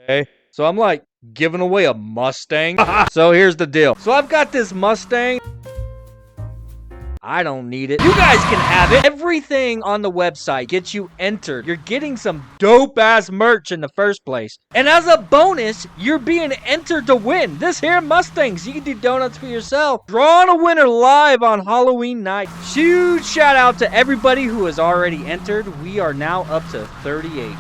Okay, so I'm like giving away a Mustang. So here's the deal. So I've got this Mustang. I don't need it. You guys can have it. Everything on the website gets you entered. You're getting some dope ass merch in the first place. And as a bonus, you're being entered to win this here Mustang. So you can do donuts for yourself. Drawing a winner live on Halloween night. Huge shout out to everybody who has already entered. We are now up to 38.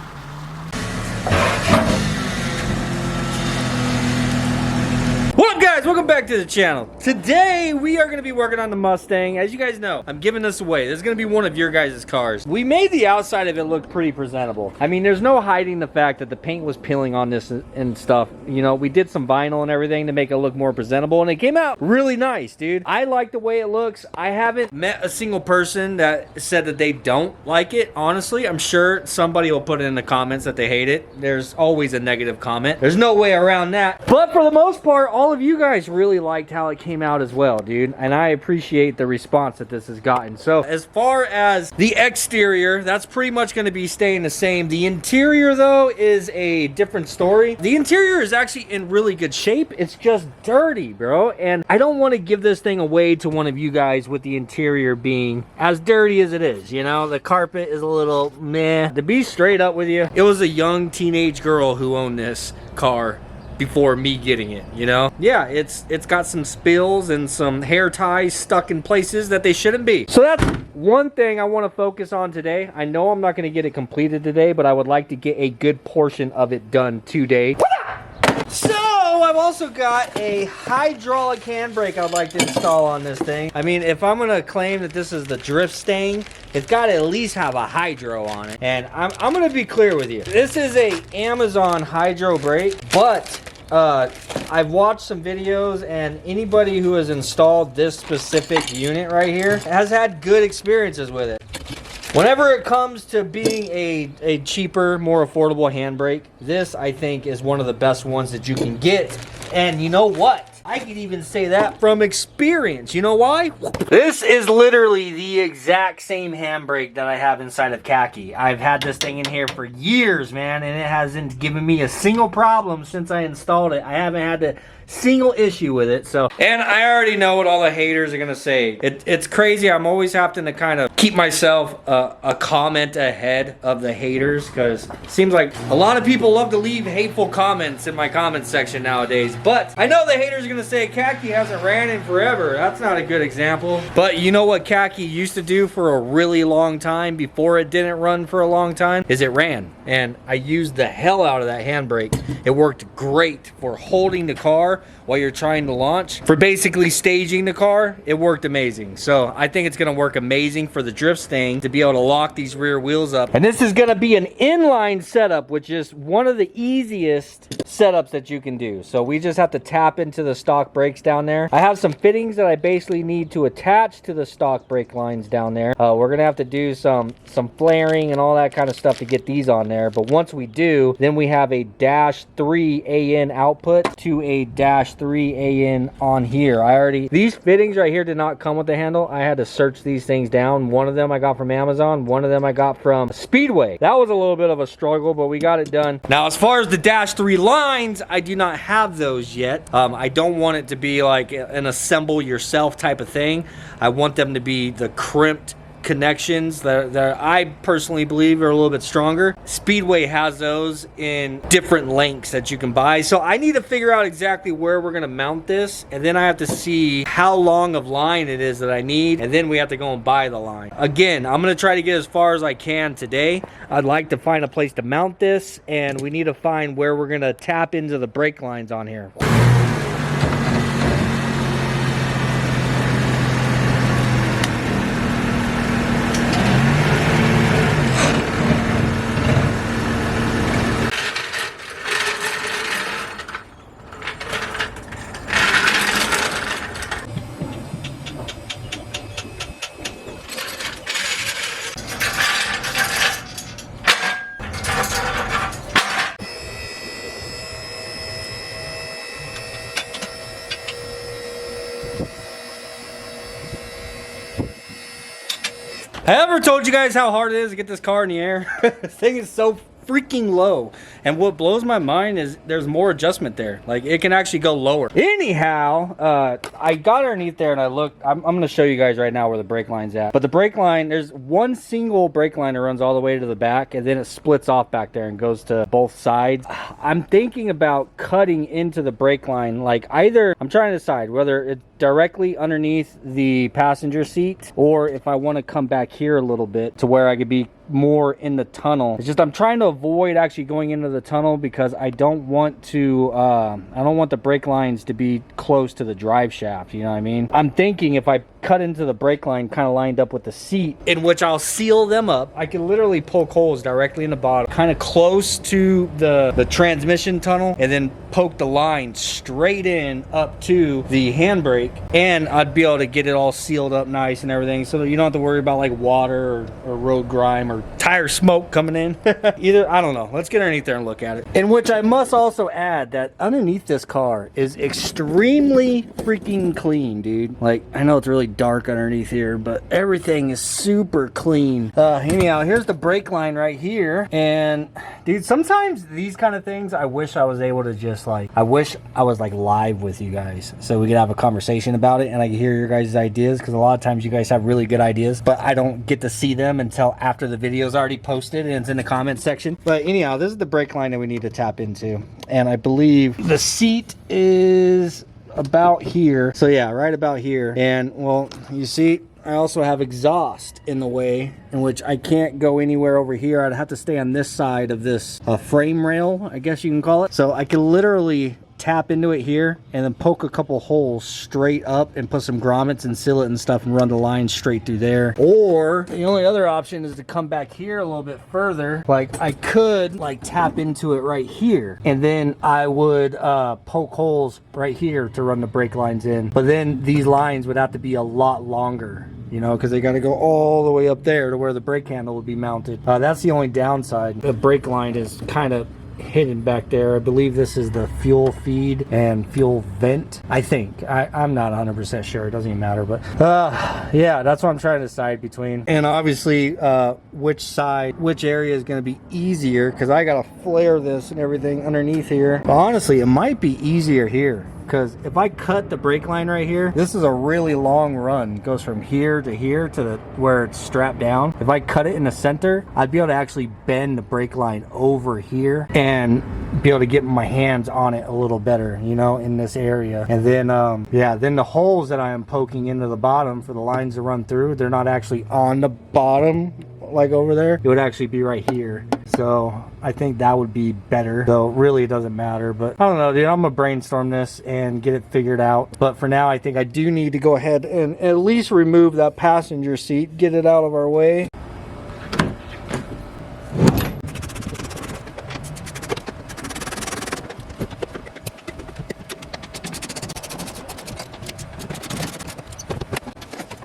What up, guys? Welcome back to the channel. Today we are going to be working on the Mustang. As you guys know, I'm giving this away. This is going to be one of your guys' cars. We made the outside of it look pretty presentable. I mean, there's no hiding the fact that the paint was peeling on this and stuff. You know, we did some vinyl and everything to make it look more presentable, and it came out really nice, dude. I like the way it looks. I haven't met a single person that said that they don't like it. Honestly, I'm sure somebody will put it in the comments that they hate it. There's always a negative comment. There's no way around that. But for the most part, all of you guys really liked how it came out as well, dude, and I appreciate the response that this has gotten. So as far as the exterior, that's pretty much going to be staying the same. The interior, though, is a different story. The interior is actually in really good shape. It's just dirty, bro, and I don't want to give this thing away to one of you guys with the interior being as dirty as it is. You know, the carpet is a little meh. To be straight up with you, it was a young teenage girl who owned this car before me getting it, you know? Yeah, it's got some spills and some hair ties stuck in places that they shouldn't be. So that's one thing I want to focus on today. I know I'm not going to get it completed today, but I would like to get a good portion of it done today. So I've also got a hydraulic handbrake I'd like to install on this thing. I mean, if I'm going to claim that this is the DRIFTSTANG, it's got to at least have a hydro on it. And I'm going to be clear with you. This is a Amazon hydro brake, but I've watched some videos, and anybody who has installed this specific unit right here has had good experiences with it. Whenever it comes to being a cheaper, more affordable handbrake, this, I think, is one of the best ones that you can get. And you know what? I could even say that from experience. You know why? This is literally the exact same handbrake that I have inside of Khaki. I've had this thing in here for years, man, and it hasn't given me a single problem since I installed it. I haven't had a single issue with it. So, and I already know what all the haters are gonna say. It's crazy. I'm always having to kind of keep myself a comment ahead of the haters, because it seems like a lot of people love to leave hateful comments in my comment section nowadays. But I know the haters are gonna say Khaki hasn't ran in forever. That's not a good example. But you know what Khaki used to do for a really long time before it didn't run for a long time? Is it ran. And I used the hell out of that handbrake. It worked great for holding the car while you're trying to launch. For basically staging the car, it worked amazing. So I think it's gonna work amazing for the DRIFTSTANG to be able to lock these rear wheels up. And this is gonna be an inline setup, which is one of the easiest setups that you can do. So we just have to tap into the stock brakes down there. I have some fittings that I basically need to attach to the stock brake lines down there. We're gonna have to do some flaring and all that kind of stuff to get these on there. But once we do, then we have a -3 AN output to a -3 AN on here. These fittings right here did not come with the handle. I had to search these things down. One of them I got from Amazon. One of them I got from Speedway. That was a little bit of a struggle, but we got it done. Now, as far as the -3 lines, I do not have those yet. I don't want it to be like an assemble yourself type of thing. I want them to be the crimped connections that I personally believe are a little bit stronger. Speedway has those in different lengths that you can buy. So I need to figure out exactly where we're gonna mount this, and then I have to see how long of line it is that I need, and then we have to go and buy the line. Again, I'm gonna try to get as far as I can today. I'd like to find a place to mount this, and we need to find where we're gonna tap into the brake lines on here. I ever told you guys how hard it is to get this car in the air? This thing is so freaking low. And what blows my mind is there's more adjustment there. Like, it can actually go lower. Anyhow, I got underneath there and I looked. I'm going to show you guys right now where the brake line's at. But the brake line, there's one single brake line that runs all the way to the back, and then it splits off back there and goes to both sides. I'm thinking about cutting into the brake line. Like, either, I'm trying to decide whether it's directly underneath the passenger seat, or if I want to come back here a little bit to where I could be more in the tunnel. It's just I'm trying to avoid actually going into the tunnel because I don't want to I don't want the brake lines to be close to the drive shaft, you know what I mean? I'm thinking if I cut into the brake line kind of lined up with the seat, in which I'll seal them up, I can literally poke holes directly in the bottom, kind of close to the transmission tunnel, and then poke the line straight in up to the handbrake, and I'd be able to get it all sealed up nice and everything, so that you don't have to worry about like water or road grime or tire smoke coming in. Either, I don't know. Let's get underneath there and look at it. In which I must also add that underneath this car is extremely freaking clean, dude. Like, I know it's really dark underneath here, but everything is super clean. Anyhow, here's the brake line right here, and dude, sometimes these kind of things I wish I was able to just like, I wish I was like live with you guys so we could have a conversation about it and I could hear your guys' ideas, because a lot of times you guys have really good ideas, but I don't get to see them until after the video is already posted and it's in the comment section. But anyhow, this is the brake line that we need to tap into, and I believe the seat is about here. So yeah, right about here. And well, you see, I also have exhaust in the way, in which I can't go anywhere over here. I'd have to stay on this side of this frame rail, I guess you can call it. So I can literally tap into it here and then poke a couple holes straight up and put some grommets and seal it and stuff and run the line straight through there. Or the only other option is to come back here a little bit further. Like, I could like tap into it right here, and then I would poke holes right here to run the brake lines in. But then these lines would have to be a lot longer, you know, because they got to go all the way up there to where the brake handle would be mounted. That's the only downside. The brake line is kind of hidden back there. I believe this is the fuel feed and fuel vent, I think. I'm not 100% sure. It doesn't even matter, but yeah, that's what I'm trying to decide between. And obviously which side, which area is going to be easier, because I gotta flare this and everything underneath here. But honestly, it might be easier here, because if I cut the brake line right here, this is a really long run. It goes from here to where it's strapped down. If I cut it in the center, I'd be able to actually bend the brake line over here and be able to get my hands on it a little better, you know, in this area. And then yeah, then the holes that I am poking into the bottom for the lines to run through, they're not actually on the bottom like over there. It would actually be right here. So I think that would be better, though really it doesn't matter. But I don't know, dude, I'm gonna brainstorm this and get it figured out. But for now, I think I do need to go ahead and at least remove that passenger seat, get it out of our way.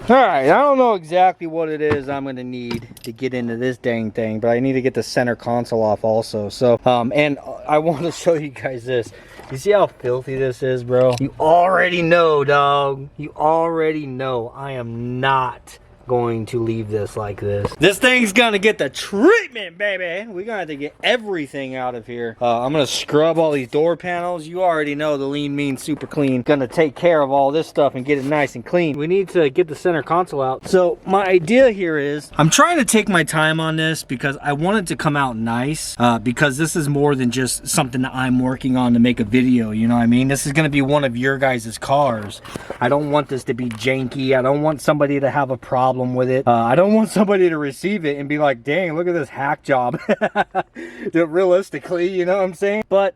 Alright, I don't know exactly what it is I'm going to need to get into this dang thing, but I need to get the center console off also. So, and I want to show you guys this. You see how filthy this is, bro? You already know, dog. You already know I am not going to leave this like this. This thing's gonna get the treatment, baby. We're gonna have to get everything out of here. I'm gonna scrub all these door panels. You already know the lean, mean, super clean. Gonna take care of all this stuff and get it nice and clean. We need to get the center console out. So my idea here is, I'm trying to take my time on this because I want it to come out nice, because this is more than just something that I'm working on to make a video, you know what I mean? This is gonna be one of your guys' cars. I don't want this to be janky. I don't want somebody to have a problem with it. I don't want somebody to receive it and be like, dang, look at this hack job. Realistically, you know what I'm saying? But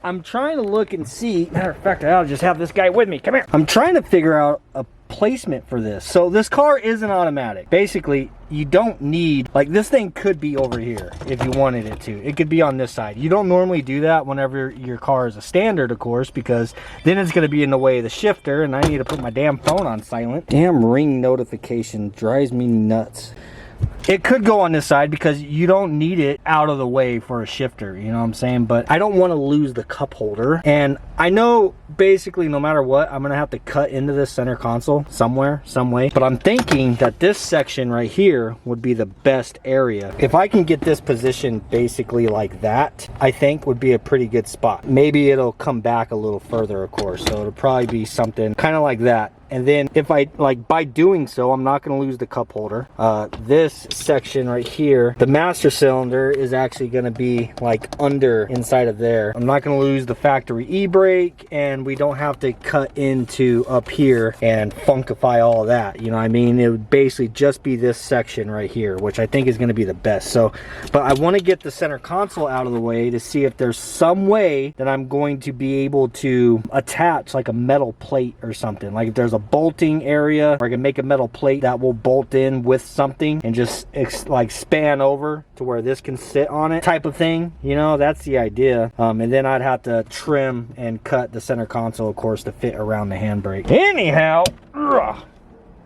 I'm trying to look and see. Matter of fact, I'll just have this guy with me. Come here. I'm trying to figure out a placement for this. So this car is an automatic. Basically, you don't need, like, this thing could be over here if you wanted it to. It could be on this side. You don't normally do that whenever your car is a standard, of course, because then it's going to be in the way of the shifter, and I need to put my damn phone on silent. Damn ring notification drives me nuts. It could go on this side because you don't need it out of the way for a shifter, you know what I'm saying? But I don't want to lose the cup holder. And I know basically no matter what, I'm going to have to cut into this center console somewhere, some way. But I'm thinking that this section right here would be the best area. If I can get this positioned basically like that, I think would be a pretty good spot. Maybe it'll come back a little further, of course. So it'll probably be something kind of like that. And then if I, like, by doing so, I'm not going to lose the cup holder. This section right here, the master cylinder is actually going to be like under inside of there. I'm not going to lose the factory e-brake, and we don't have to cut into up here and funkify all of that. You know what I mean? It would basically just be this section right here, which I think is going to be the best. So, but I want to get the center console out of the way to see if there's some way that I'm going to be able to attach like a metal plate or something. Like if there's a bolting area, or I can make a metal plate that will bolt in with something and just like span over to where this can sit on it type of thing. You know, that's the idea. And then I'd have to trim and cut the center console, of course, to fit around the handbrake. Anyhow,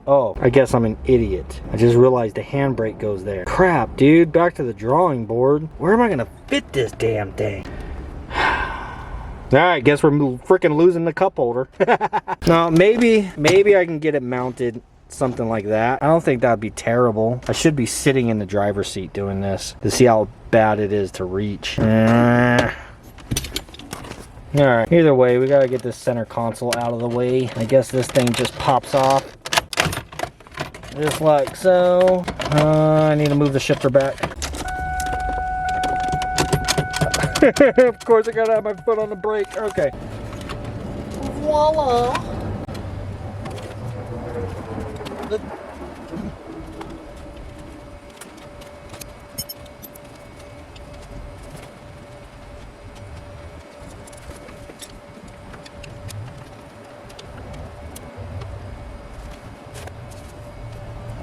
oh, I guess I'm an idiot. I just realized the handbrake goes there. Crap, dude, back to the drawing board. Where am I gonna fit this damn thing? All right, guess we're freaking losing the cup holder. Now, maybe I can get it mounted something like that. I don't think that'd be terrible. I should be sitting in the driver's seat doing this to see how bad it is to reach. All right, either way, we gotta get this center console out of the way. I guess this thing just pops off. Just like so. I need to move the shifter back. Of course, I gotta have my foot on the brake. Okay. Voila.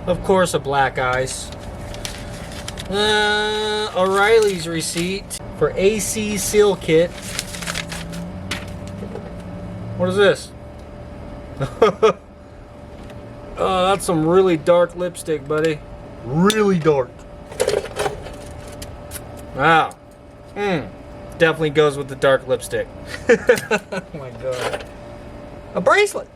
Of course, a black ice. O'Reilly's receipt for AC seal kit. What is this? Oh, that's some really dark lipstick, buddy. Really dark. Wow. Definitely goes with the dark lipstick. Oh my god. A bracelet.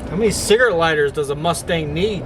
How many cigarette lighters does a Mustang need?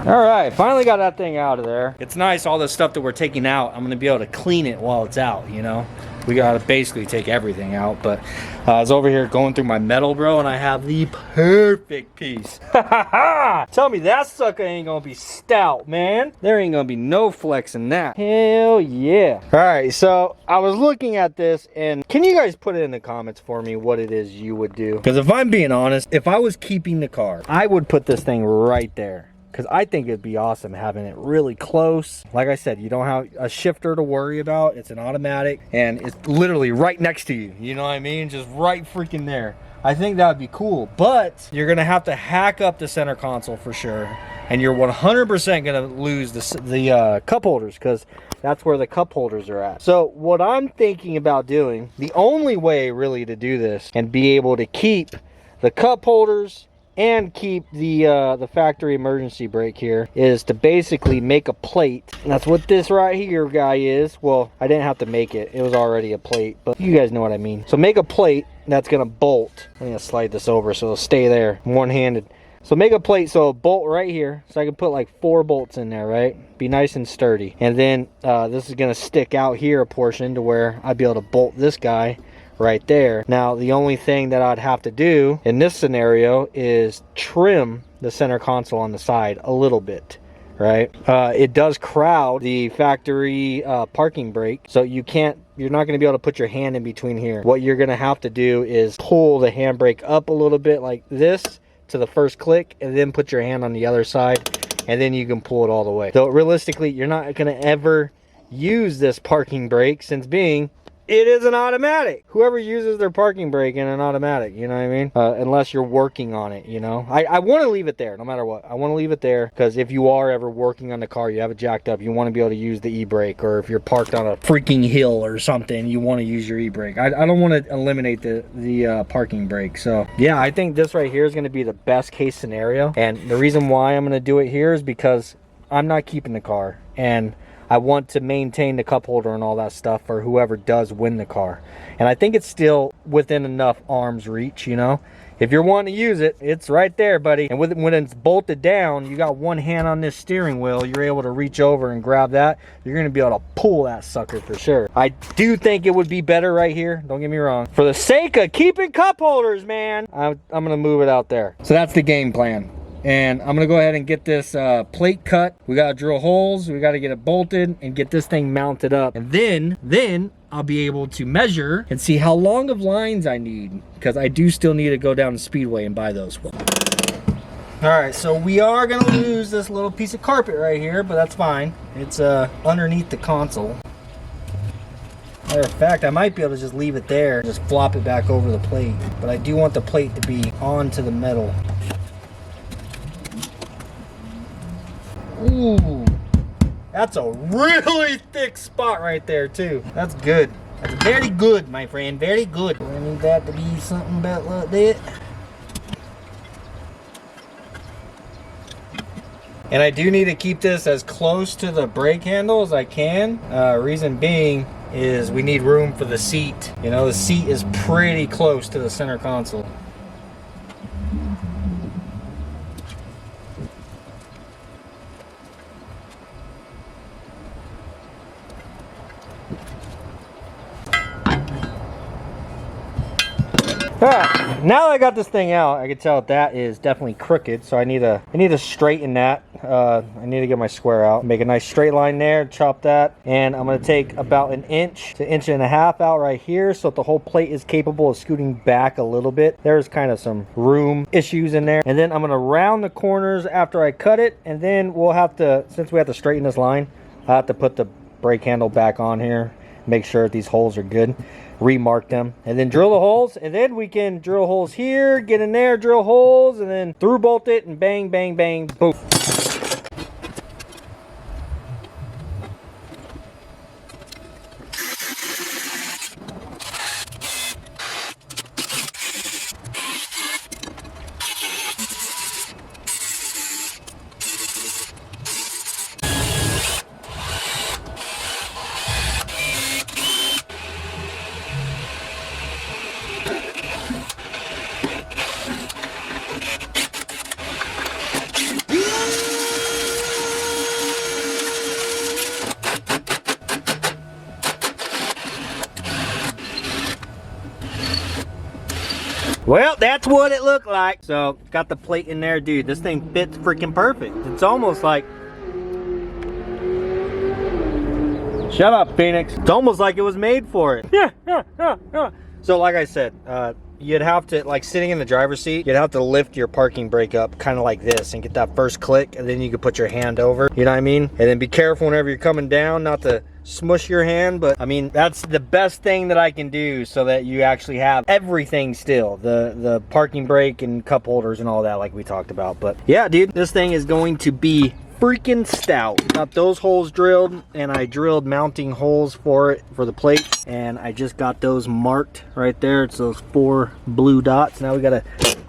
All right, finally got that thing out of there. It's nice, all the stuff that we're taking out, I'm gonna be able to clean it while it's out, you know? We gotta basically take everything out, but I was over here going through my metal, bro, and I have the perfect piece. Tell me that sucker ain't gonna be stout, man. There ain't gonna be no flex in that. Hell yeah. All right, so I was looking at this, and can you guys put it in the comments for me what it is you would do? Because if I'm being honest, if I was keeping the car, I would put this thing right there. Because I think it'd be awesome having it really close. Like I said, you don't have a shifter to worry about. It's an automatic, and it's literally right next to you. You know what I mean? Just right freaking there. I think that would be cool. But you're going to have to hack up the center console for sure. And you're 100% going to lose the cup holders, because that's where the cup holders are at. So what I'm thinking about doing, the only way really to do this and be able to keep the cup holders and keep the factory emergency brake here is to basically make a plate. And that's what this right here guy is. Well, I didn't have to make it. It was already a plate, but you guys know what I mean. So make a plate that's gonna bolt. I'm gonna slide this over so it'll stay there one-handed. So make a plate so it'll bolt right here. So I can put like 4 bolts in there, right? Be nice and sturdy. And then this is gonna stick out here a portion to where I'd be able to bolt this guy right there. Now, the only thing that I'd have to do in this scenario is trim the center console on the side a little bit, right? It does crowd the factory parking brake, so you're not going to be able to put your hand in between here. What you're going to have to do is pull the handbrake up a little bit like this to the first click, and then put your hand on the other side, and then you can pull it all the way. So realistically, you're not going to ever use this parking brake, since being it is an automatic. Whoever uses their parking brake in an automatic, you know what I mean? Unless you're working on it, you know? I want to leave it there no matter what. I want to leave it there because if you are ever working on the car, you have it jacked up, you want to be able to use the e-brake, or if you're parked on a freaking hill or something, you want to use your e-brake. I don't want to eliminate the parking brake. So yeah, I think this right here is going to be the best case scenario. And the reason why I'm going to do it here is because I'm not keeping the car, and I want to maintain the cup holder and all that stuff for whoever does win the car. And I think it's still within enough arm's reach, you know? If you're wanting to use it, it's right there, buddy. And when it's bolted down, you got one hand on this steering wheel, you're able to reach over and grab that. You're going to be able to pull that sucker for sure. I do think it would be better right here, don't get me wrong. For the sake of keeping cup holders, man, I'm going to move it out there. So that's the game plan. And I'm gonna go ahead and get this plate cut. We gotta drill holes, we gotta get it bolted and get this thing mounted up. And then I'll be able to measure and see how long of lines I need, because I do still need to go down to Speedway and buy those. All right, so we are gonna lose this little piece of carpet right here, but that's fine. It's underneath the console. Matter of fact, I might be able to just leave it there, just flop it back over the plate. But I do want the plate to be onto the metal. Ooh, that's a really thick spot right there too. That's good. That's very good, my friend. Very good. I need that to be something about like that. And I do need to keep this as close to the brake handle as I can. Reason being is we need room for the seat. You know, the seat is pretty close to the center console. Alright, now that I got this thing out, I can tell that is definitely crooked, so I need to straighten that. I need to get my square out, make a nice straight line there, chop that, and I'm going to take about an inch to inch and a half out right here so that the whole plate is capable of scooting back a little bit. There's kind of some room issues in there. And then I'm going to round the corners after I cut it, and then we'll have to, since we have to straighten this line, I have to put the brake handle back on here, make sure that these holes are good, remark them, and then drill the holes, and then we can drill holes here, get in there, drill holes, and then through bolt it, and bang, bang, bang, boom. Well, that's what it looked like. So, got the plate in there, dude. This thing fits freaking perfect. It's almost like... Shut up, Phoenix. It's almost like it was made for it. So, like I said, you'd have to, like sitting in the driver's seat, you'd have to lift your parking brake up kind of like this and get that first click, and then you could put your hand over, you know what I mean? And then be careful whenever you're coming down not to smush your hand. But I mean, that's the best thing that I can do so that you actually have everything still, the parking brake and cup holders and all that like we talked about. But yeah, dude, this thing is going to be freaking stout. Got those holes drilled, and I drilled mounting holes for it for the plate, and I just got those marked right there. It's those 4 blue dots. Now we gotta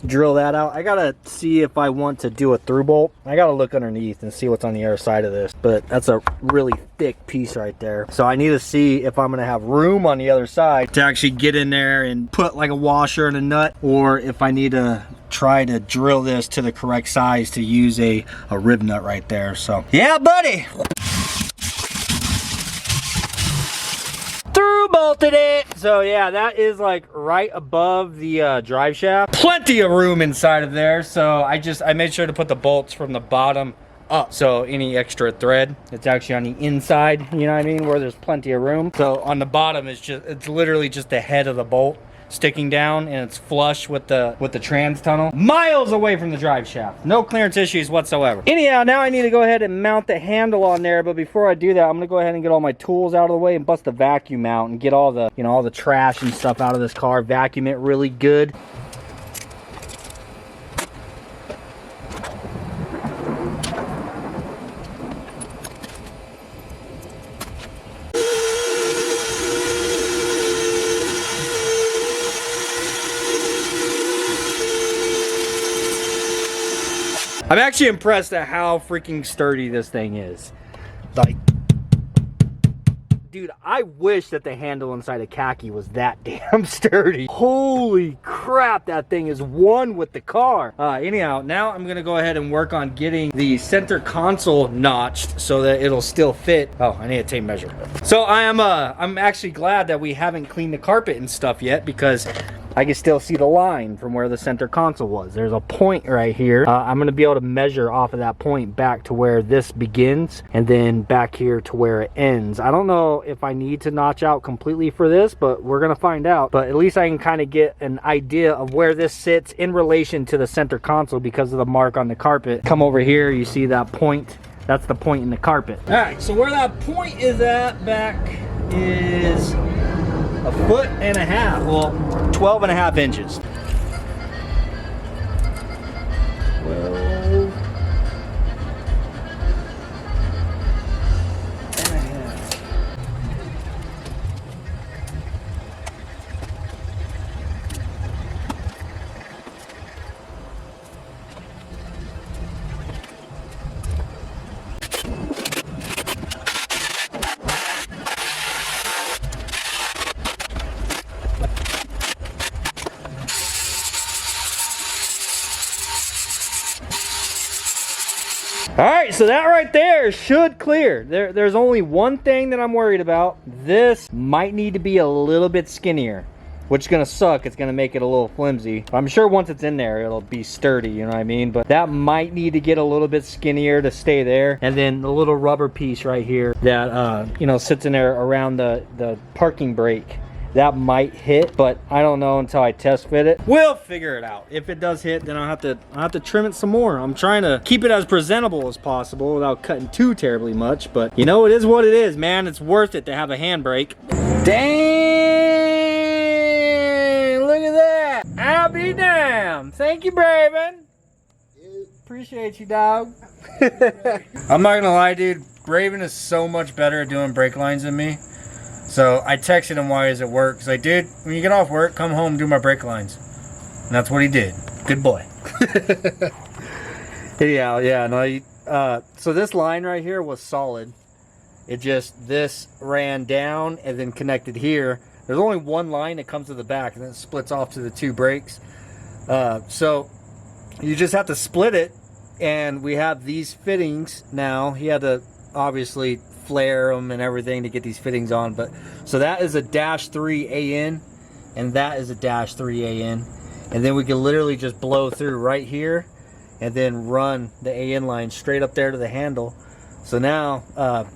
drill that out. I gotta see if I want to do a through bolt. I gotta look underneath and see what's on the other side of this, but that's a really thick piece right there. So I need to see if I'm gonna have room on the other side to actually get in there and put like a washer and a nut, or if I need to try to drill this to the correct size to use a rib nut right there. So yeah, buddy. Through bolted it. So yeah, that is like right above the drive shaft. Plenty of room inside of there. So I made sure to put the bolts from the bottom up. So any extra thread, it's actually on the inside, you know what I mean, where there's plenty of room. So on the bottom, it's literally just the head of the bolt sticking down, and it's flush with the trans tunnel, miles away from the drive shaft. No clearance issues whatsoever. Anyhow, now I need to go ahead and mount the handle on there, but before I do that, I'm gonna go ahead and get all my tools out of the way and bust the vacuum out and get all the, you know, all the trash and stuff out of this car, vacuum it really good. I'm actually impressed at how freaking sturdy this thing is. Like, dude, I wish that the handle inside a khaki was that damn sturdy. Holy crap, that thing is one with the car. Anyhow, now I'm gonna go ahead and work on getting the center console notched so that it'll still fit. Oh, I need a tape measure. So I'm actually glad that we haven't cleaned the carpet and stuff yet, because I can still see the line from where the center console was. There's a point right here. I'm gonna be able to measure off of that point back to where this begins, and then back here to where it ends. I don't know if I need to notch out completely for this, but we're gonna find out. But at least I can kind of get an idea of where this sits in relation to the center console because of the mark on the carpet. Come over here, you see that point? That's the point in the carpet. All right, so where that point is at back is 1.5 feet, well, 12.5 inches. 12.5. All right, so that right there should clear. There's only one thing that I'm worried about. This might need to be a little bit skinnier, which is gonna suck. It's gonna make it a little flimsy. I'm sure once it's in there, it'll be sturdy, you know what I mean? But that might need to get a little bit skinnier to stay there. And then the little rubber piece right here that, you know, sits in there around the parking brake, that might hit, but I don't know until I test fit it. We'll figure it out. If it does hit, then I'll have to trim it some more. I'm trying to keep it as presentable as possible without cutting too terribly much, but you know, it is what it is, man. It's worth it to have a handbrake. Dang! Look at that! I'll be damned. Thank you, Braven. Appreciate you, dog. I'm not gonna lie, dude. Braven is so much better at doing brake lines than me. So I texted him while he was at work. He's like, dude, when you get off work, come home and do my brake lines. And that's what he did. Good boy. Yeah, no. So this line right here was solid. It just, this ran down and then connected here. There's only one line that comes to the back, and then it splits off to the two brakes. So you just have to split it, and we have these fittings now. He had to obviously flare them and everything to get these fittings on, but so that is a -3 AN and that is a -3 AN, and then we can literally just blow through right here and then run the AN line straight up there to the handle. So now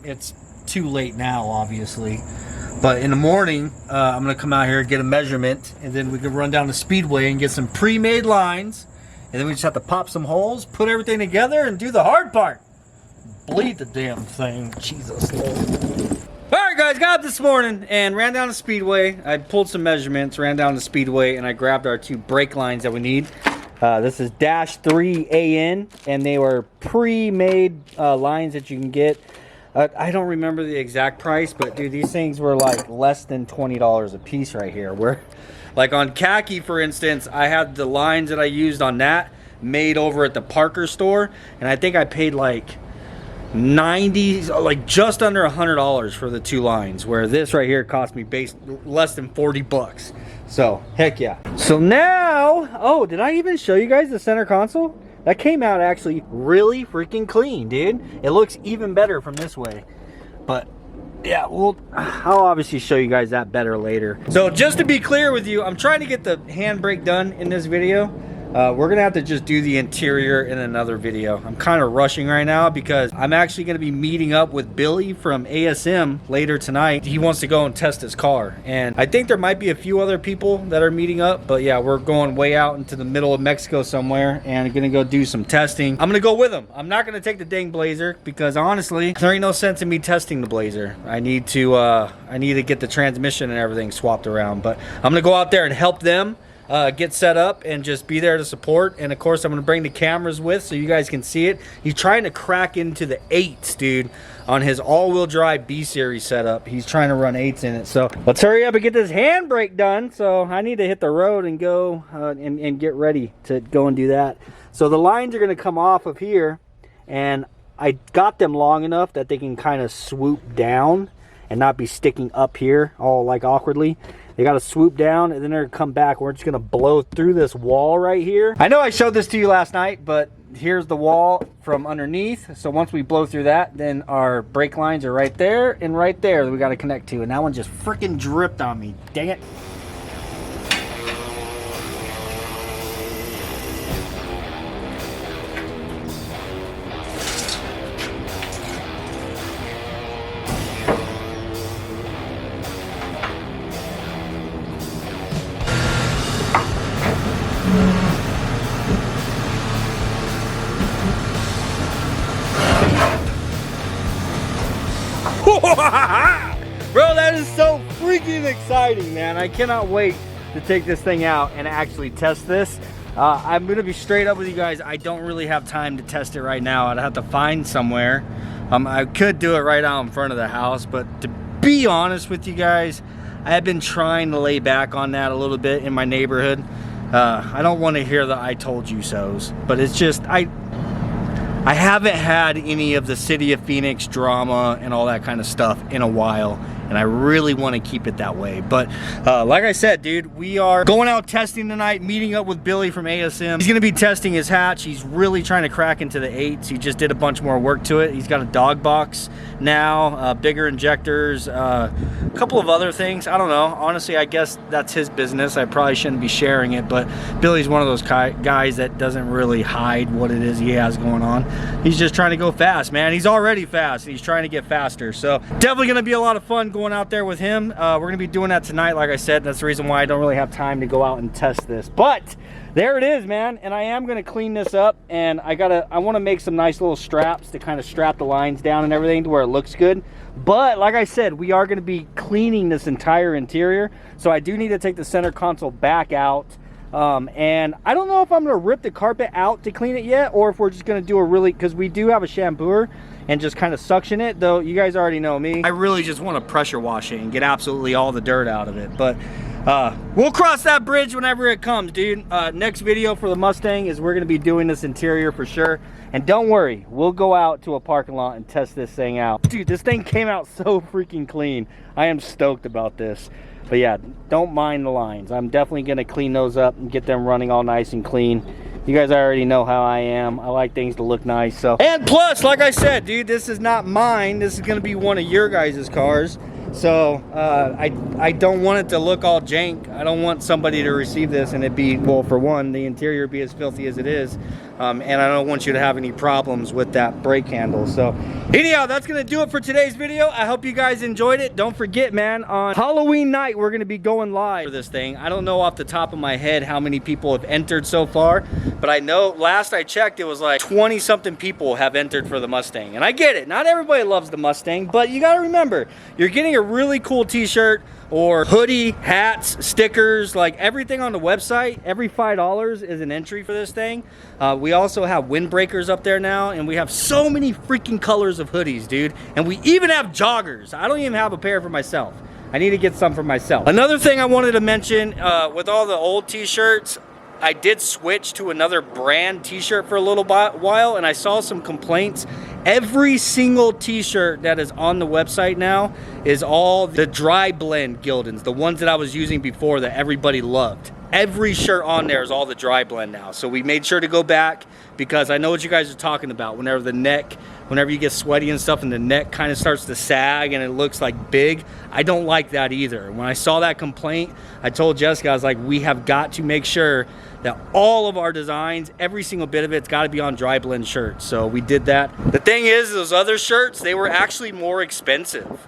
it's too late now, obviously, but in the morning I'm gonna come out here, get a measurement, and then we can run down the speedway and get some pre-made lines, and then we just have to pop some holes, put everything together, and do the hard part. Bleed the damn thing. Jesus Lord. Alright guys, got up this morning and ran down the speedway. I pulled some measurements, ran down the speedway, and I grabbed our two brake lines that we need. This is -3 AN, and they were pre-made lines that you can get. I don't remember the exact price, but dude, these things were like less than $20 a piece right here. Where, like on khaki, for instance, I had the lines that I used on that made over at the Parker store, and I think I paid like 90, like just under $100 for the two lines, where this right here cost me less than 40 bucks. So heck yeah. So now, oh, did I even show you guys the center console? That came out actually really freaking clean, dude. It looks even better from this way, but yeah, well, I'll obviously show you guys that better later. So just to be clear with you, I'm trying to get the handbrake done in this video. We're gonna have to just do the interior in another video. I'm kind of rushing right now because I'm actually gonna be meeting up with Billy from ASM later tonight. He wants to go and test his car, and I think there might be a few other people that are meeting up, but yeah, we're going way out into the middle of Mexico somewhere and gonna go do some testing. I'm gonna go with him. I'm not gonna take the dang Blazer because honestly, there ain't no sense in me testing the Blazer. I need to get the transmission and everything swapped around, but I'm gonna go out there and help them get set up and just be there to support. And of course I'm gonna bring the cameras with so you guys can see it. He's trying to crack into the 8s, dude, on his all-wheel drive B series setup. He's trying to run 8s in it, so let's hurry up and get this handbrake done. So I need to hit the road and go and get ready to go and do that. So the lines are gonna come off of here, and I got them long enough that they can kind of swoop down and not be sticking up here all like awkwardly. They got to swoop down and then they're going to come back. We're just going to blow through this wall right here. I know I showed this to you last night, but here's the wall from underneath. So once we blow through that, then our brake lines are right there and right there that we got to connect to. And that one just freaking dripped on me. Dang it. Bro, that is so freaking exciting, man. I cannot wait to take this thing out and actually test this. I'm gonna be straight up with you guys. I don't really have time to test it right now. I'd have to find somewhere. I could do it right out in front of the house, but to be honest with you guys, I have been trying to lay back on that a little bit in my neighborhood. I don't want to hear the I told you so's, but it's just I haven't had any of the City of Phoenix drama and all that kind of stuff in a while, and I really want to keep it that way. But like I said, dude, we are going out testing tonight, meeting up with Billy from ASM. He's going to be testing his hatch. He's really trying to crack into the 8s. He just did a bunch more work to it. He's got a dog box now, bigger injectors, a couple of other things. I don't know. Honestly, I guess that's his business. I probably shouldn't be sharing it, but Billy's one of those guys that doesn't really hide what it is he has going on. He's just trying to go fast, man. He's already fast. He's trying to get faster. So definitely going to be a lot of fun going out there with him. We're going to be doing that tonight, like I said. That's the reason why I don't really have time to go out and test this. But there it is, man. And I am going to clean this up, and I want to make some nice little straps to kind of strap the lines down and everything to where it looks good. But like I said, we are going to be cleaning this entire interior, so I do need to take the center console back out. And I don't know if I'm going to rip the carpet out to clean it yet, or if we're just going to do a really, because we do have a shampooer, and just kind of suction it. Though you guys already know me, I really just want to pressure wash it and get absolutely all the dirt out of it. But we'll cross that bridge whenever it comes, dude. Next video for the Mustang is we're going to be doing this interior for sure. And don't worry, we'll go out to a parking lot and test this thing out. Dude, this thing came out so freaking clean. I am stoked about this. But yeah, don't mind the lines. I'm definitely going to clean those up and get them running all nice and clean. You guys already know how I am. I like things to look nice. So, and plus, like I said, dude, this is not mine. This is going to be one of your guys' cars. So I don't want it to look all jank. I don't want somebody to receive this and it be, well, for one, the interior be as filthy as it is. And I don't want you to have any problems with that brake handle. So anyhow, that's going to do it for today's video. I hope you guys enjoyed it. Don't forget, man, on Halloween night, we're going to be going live for this thing. I don't know off the top of my head how many people have entered so far, but I know last I checked, it was like 20 something people have entered for the Mustang. And I get it. Not everybody loves the Mustang, but you got to remember, you're getting a really cool t-shirt or hoodie, hats, stickers, like everything on the website. Every $5 is an entry for this thing. We also have windbreakers up there now, and we have so many freaking colors of hoodies, dude. And we even have joggers. I don't even have a pair for myself. I need to get some for myself. Another thing I wanted to mention, with all the old t-shirts, I did switch to another brand t-shirt for a little while, and I saw some complaints. Every single t-shirt that is on the website now is all the dry blend Gildans, the ones that I was using before that everybody loved. every shirt on there is all the dry blend now. So we made sure to go back because I know what you guys are talking about. Whenever the neck, whenever you get sweaty and stuff and the neck kind of starts to sag and it looks like big, I don't like that either. When I saw that complaint, I told Jessica, I was like, we have got to make sure that all of our designs, every single bit of it's got to be on dry blend shirts. So we did that. The thing is, those other shirts, they were actually more expensive.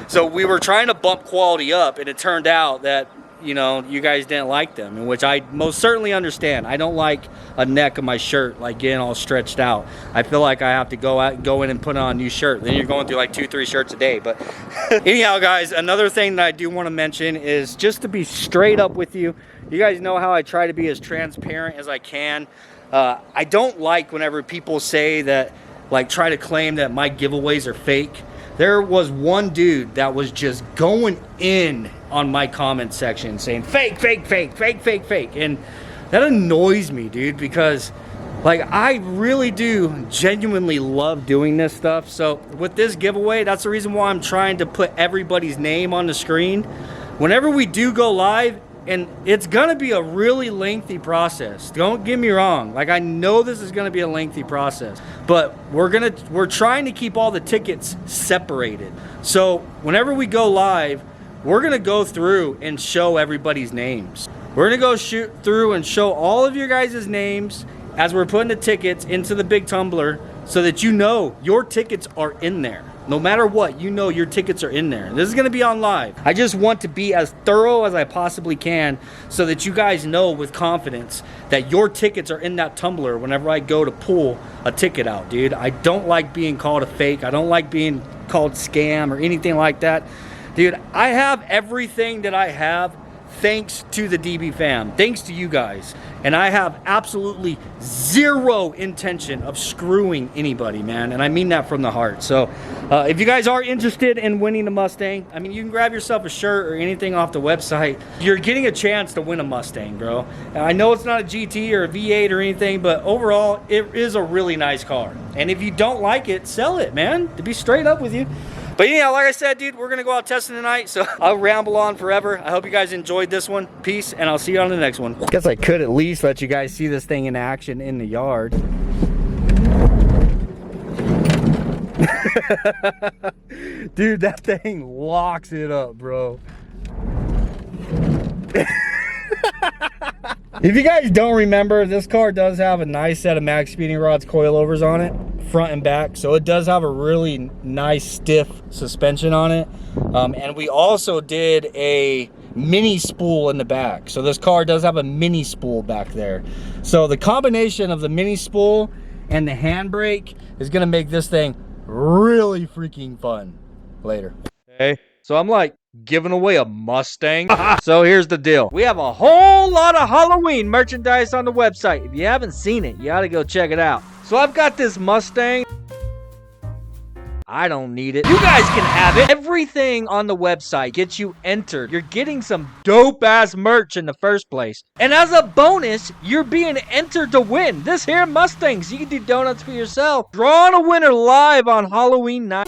So we were trying to bump quality up, and it turned out that, you know, you guys didn't like them, in which I most certainly understand. I don't like a neck of my shirt like getting all stretched out. I feel like I have to go in and put on a new shirt. Then you're going through like 2-3 shirts a day. But anyhow, guys, another thing that I do want to mention is just to be straight up with you. You guys know how I try to be as transparent as I can. I don't like whenever people say that, like, try to claim that my giveaways are fake. There was one dude that was just going in on my comment section saying fake, fake, fake, fake, fake, fake. And that annoys me, dude, because like I really do genuinely love doing this stuff. So with this giveaway, that's the reason why I'm trying to put everybody's name on the screen. Whenever we do go live, and it's gonna be a really lengthy process. Don't get me wrong. Like, I know this is gonna be a lengthy process, but we're trying to keep all the tickets separated. So whenever we go live, we're gonna go through and show everybody's names. We're gonna go shoot through and show all of your guys' names as we're putting the tickets into the big tumbler so that you know your tickets are in there. No matter what, you know your tickets are in there. This is gonna be on live. I just want to be as thorough as I possibly can so that you guys know with confidence that your tickets are in that tumbler whenever I go to pull a ticket out, dude. I don't like being called a fake. I don't like being called scam or anything like that. Dude, I have everything that I have thanks to the DB fam, thanks to you guys. And I have absolutely zero intention of screwing anybody, man. And I mean that from the heart. So if you guys are interested in winning the Mustang, I mean, you can grab yourself a shirt or anything off the website. You're getting a chance to win a Mustang, bro. And I know it's not a GT or a V8 or anything, but overall, it is a really nice car. And if you don't like it, sell it, man, to be straight up with you. But anyhow, like I said, dude, we're going to go out testing tonight, so I'll ramble on forever. I hope you guys enjoyed this one. Peace, and I'll see you on the next one. Guess I could at least let you guys see this thing in action in the yard. Dude, that thing locks it up, bro. If you guys don't remember, this car does have a nice set of mag speeding rods coilovers on it, front and back, so it does have a really nice stiff suspension on it. And we also did a mini spool in the back, so this car does have a mini spool back there. So the combination of the mini spool and the handbrake is gonna make this thing really freaking fun later. Okay, so I'm like giving away a Mustang. So here's the deal. We have a whole lot of Halloween merchandise on the website. If you haven't seen it, you gotta go check it out. So I've got this Mustang. I don't need it. You guys can have it. Everything on the website gets you entered. You're getting some dope ass merch in the first place. And as a bonus, you're being entered to win this here Mustang. So you can do donuts for yourself. Drawing a winner live on Halloween night.